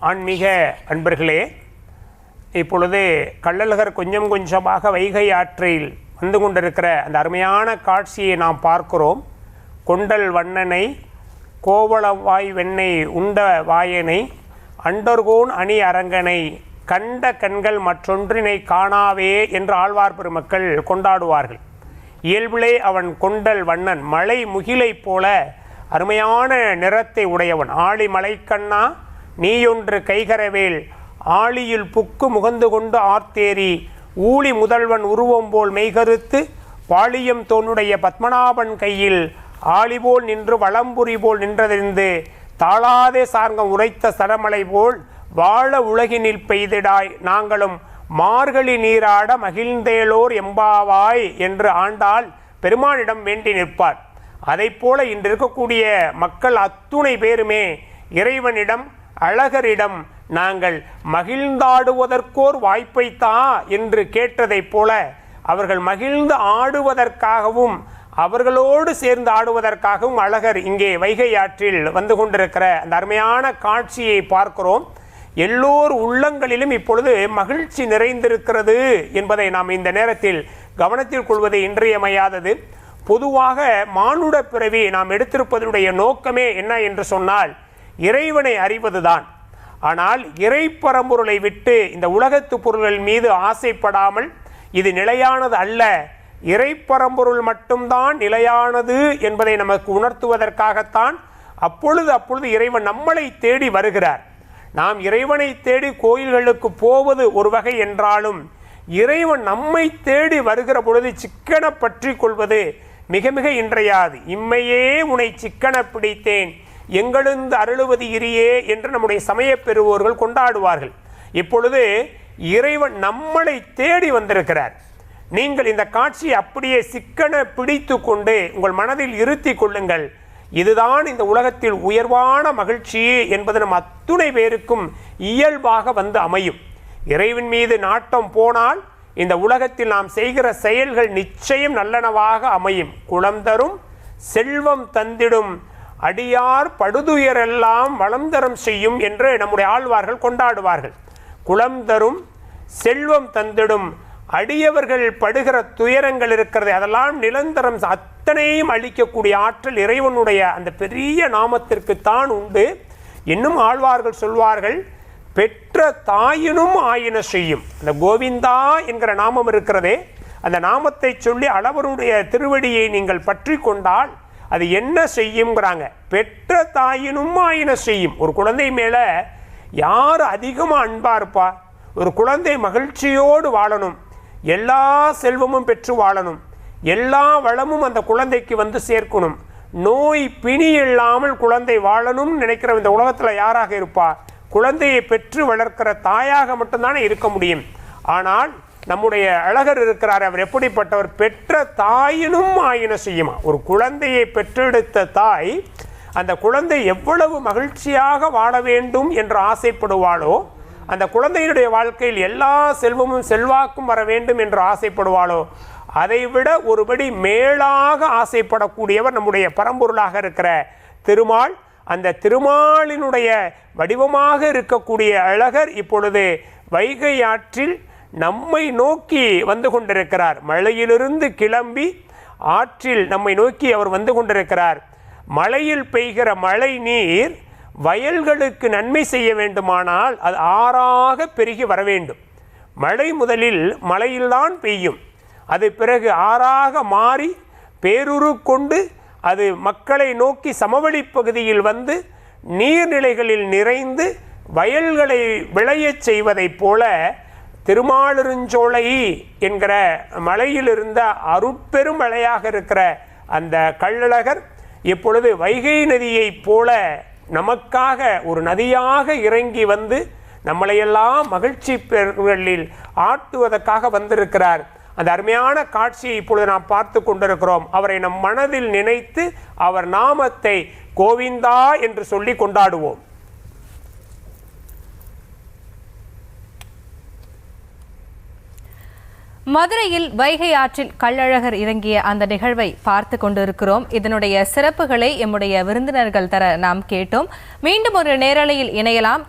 ஆன்மீக அன்பர்களே, இப்பொழுது கள்ளழகர் கொஞ்சம் கொஞ்சமாக வைகை ஆற்றில் வந்து கொண்டிருக்கிற அந்த அருமையான காட்சியை நாம் பார்க்கிறோம். கொண்டல் வண்ணனை, கோவளவாய் வெண்ணெய் உண்ட வாயனை, அண்டர்கோன் அணி அரங்கனை, கண்ட கண்கள் மற்றொன்றினை காணாவே என்று ஆழ்வார் பெருமக்கள் கொண்டாடுவார்கள். இயல்பிலே அவன் கொண்டல் வண்ணன், மலை முகிலை போல அருமையான நிறத்தை உடையவன். ஆழி மலைக்கண்ணா நீயொன்று கைகரவேல், ஆழியில் புக்கு முகந்து கொண்டு ஆர்த்தேரி, ஊழி முதல்வன் உருவம் போல் மெய்கருத்து, பாளியம் தோனுடைய பத்மநாபன் கையில் ஆழிபோல் நின்று வளம்புரி போல் நின்றதிருந்து, தாளாதே சார்கம் உரைத்த சரமலை போல் வாழ உலகினில் பெய்திடாய், நாங்களும் மார்கழி நீராட மகிழ்ந்தேலோர் எம்பாவாய் என்று ஆண்டாள் பெருமானிடம் வேண்டி நிற்பார். அதை போல இன்று இருக்கக்கூடிய மக்கள் அத்துணை பேருமே இறைவனிடம், அழகரிடம் நாங்கள் மகிழ்ந்தாடுவதற்கோர் வாய்ப்பைத்தா என்று கேட்டதைப் போல அவர்கள் மகிழ்ந்து ஆடுவதற்காகவும் அவர்களோடு சேர்ந்து ஆடுவதற்காகவும் அழகர் இங்கே வைகை ஆற்றில் வந்து கொண்டிருக்கிற அந்த அருமையான காட்சியை பார்க்கிறோம். எல்லோர் உள்ளங்களிலும் இப்பொழுது மகிழ்ச்சி நிறைந்திருக்கிறது என்பதை நாம் இந்த நேரத்தில் கவனத்தில் கொள்வது இன்றியமையாதது. பொதுவாக மானுட பிறவி நாம் எடுத்திருப்பதனுடைய நோக்கமே என்ன என்று சொன்னால் இறைவனை அறிவதுதான். ஆனால் இறைப்பரம்பொருளை விட்டு இந்த உலகத்து பொருள்கள் மீது ஆசைப்படாமல், இது நிலையானது அல்ல, இறைப்பரம்பொருள் மட்டும்தான் நிலையானது என்பதை நமக்கு உணர்த்துவதற்காகத்தான் அப்பொழுது இறைவன் நம்மளை தேடி வருகிறார். நாம் இறைவனை தேடி கோயில்களுக்கு போவது ஒரு வகை என்றாலும், இறைவன் நம்மை தேடி வருகிற பொழுது சிக்கன பற்றி கொள்வது மிக மிக இன்றையாது. இம்மையே உன்னை சிக்கன பிடித்தேன், எங்களெந்து அருளுவது இரியே என்று நம்முடைய சமய பெறுவோர்கள் கொண்டாடுவார்கள். இப்பொழுது இறைவன் நம்மளை தேடி வந்திருக்கிறார். நீங்கள் இந்த காட்சியை அப்படியே சிக்கன பிடித்து கொண்டு உங்கள் மனதில் இருத்தி கொள்ளுங்கள். இதுதான் இந்த உலகத்தில் உயர்வான மகிழ்ச்சி என்பது நம் அத்துணை பேருக்கும் இயல்பாக வந்து அமையும். இறைவன் மீது நாட்டம் போனால் இந்த உலகத்தில் நாம் செய்கிற செயல்கள் நிச்சயம் நல்லனவாக அமையும். குளம் தரும் செல்வம் தந்திடும், அடியார் படுதுயரெல்லாம் வளம் தரம் செய்யும் என்று நம்முடைய ஆழ்வார்கள் கொண்டாடுவார்கள். குளம் தரும் செல்வம் தந்திடும், அடியவர்கள் படுகிற துயரங்கள் இருக்கிறது அதெல்லாம் நிரந்தரம் அத்தனையும் அளிக்கக்கூடிய ஆற்றல் இறைவனுடைய அந்த பெரிய நாமத்திற்குத்தான் உண்டு. இன்னும் ஆழ்வார்கள் சொல்வார்கள், பெற்ற தாயினும் ஆயின செய்யும். அந்த கோவிந்தா என்கிற நாமம் இருக்கிறதே, அந்த நாமத்தை சொல்லி அளவருடைய திருவடியை நீங்கள் பற்றி கொண்டால் அது என்ன செய்யுங்கிறாங்க. பெற்ற தாயினும் ஆயின செய்யும். ஒரு குழந்தை மேல யார் அதிகமாக அன்பா இருப்பா? ஒரு குழந்தை மகிழ்ச்சியோடு வாழணும், எல்லா செல்வமும் பெற்று வாழணும், எல்லா வளமும் அந்த குழந்தைக்கு வந்து சேர்க்கணும், நோய் பிணி இல்லாமல் குழந்தை வாழணும் நினைக்கிற இந்த உலகத்தில் யாராக இருப்பா? குழந்தையை பெற்று வளர்க்கிற தாயாக மட்டும்தானே இருக்க முடியும். ஆனால் நம்முடைய அழகர் இருக்கிறார், அவர் எப்படிப்பட்டவர்? பெற்ற தாயினும் ஆயின செய்யுமா. ஒரு குழந்தையை பெற்றெடுத்த தாய் அந்த குழந்தை எவ்வளவு மகிழ்ச்சியாக வாழ வேண்டும் என்று ஆசைப்படுவாளோ, அந்த குழந்தையினுடைய வாழ்க்கையில் எல்லா செல்வமும் செல்வாக்கும் வர வேண்டும் என்று ஆசைப்படுவாளோ, அதைவிட ஒருபடி மேலாக ஆசைப்படக்கூடியவர் நம்முடைய பரம்பொருளாக இருக்கிற திருமால். அந்த திருமாலினுடைய வடிவமாக இருக்கக்கூடிய அழகர் இப்பொழுது வைகை ஆற்றில் நம்மை நோக்கி வந்து கொண்டிருக்கிறார். மலையிலிருந்து கிளம்பி ஆற்றில் நம்மை நோக்கி அவர் வந்து கொண்டிருக்கிறார். மலையில் பெய்கிற மழை நீர் வயல்களுக்கு நன்மை செய்ய வேண்டுமானால் அது ஆறாக பெருகி வர வேண்டும். மழை முதலில் மலையில்தான் பெய்யும், அது பிறகு ஆறாக மாறி பேருரு கொண்டு அது மக்களை நோக்கி சமவெளி பகுதியில் வந்து நீர்நிலைகளில் நிறைந்து வயல்களை விளையச் செய்வதைப் போல திருமாலிருஞ்சோலை என்கிற மலையில் இருந்த அருட்பெரும் மலையாக இருக்கிற அந்த கள்ளழகர் இப்பொழுது வைகை நதியைப் போல நமக்காக ஒரு நதியாக இறங்கி வந்து நம்மளையெல்லாம் மகிழ்ச்சி பெருகளில் ஆட்டுவதற்காக வந்திருக்கிறார். அந்த அருமையான காட்சியை இப்பொழுது நாம் பார்த்து கொண்டிருக்கிறோம். அவரை நம் மனதில் நினைத்து அவர் நாமத்தை கோவிந்தா என்று சொல்லி கொண்டாடுவோம். மதுரையில் வைகை ஆற்றில் கள்ளழகர் இறங்கிய அந்த நிகழ்வை பார்த்து கொண்டிருக்கிறோம். இதனுடைய சிறப்புகளை எம்முடைய விருந்தினர்கள் தர நாம் கேட்டோம். மீண்டும் ஒரு நேரலையில் இணையலாம்.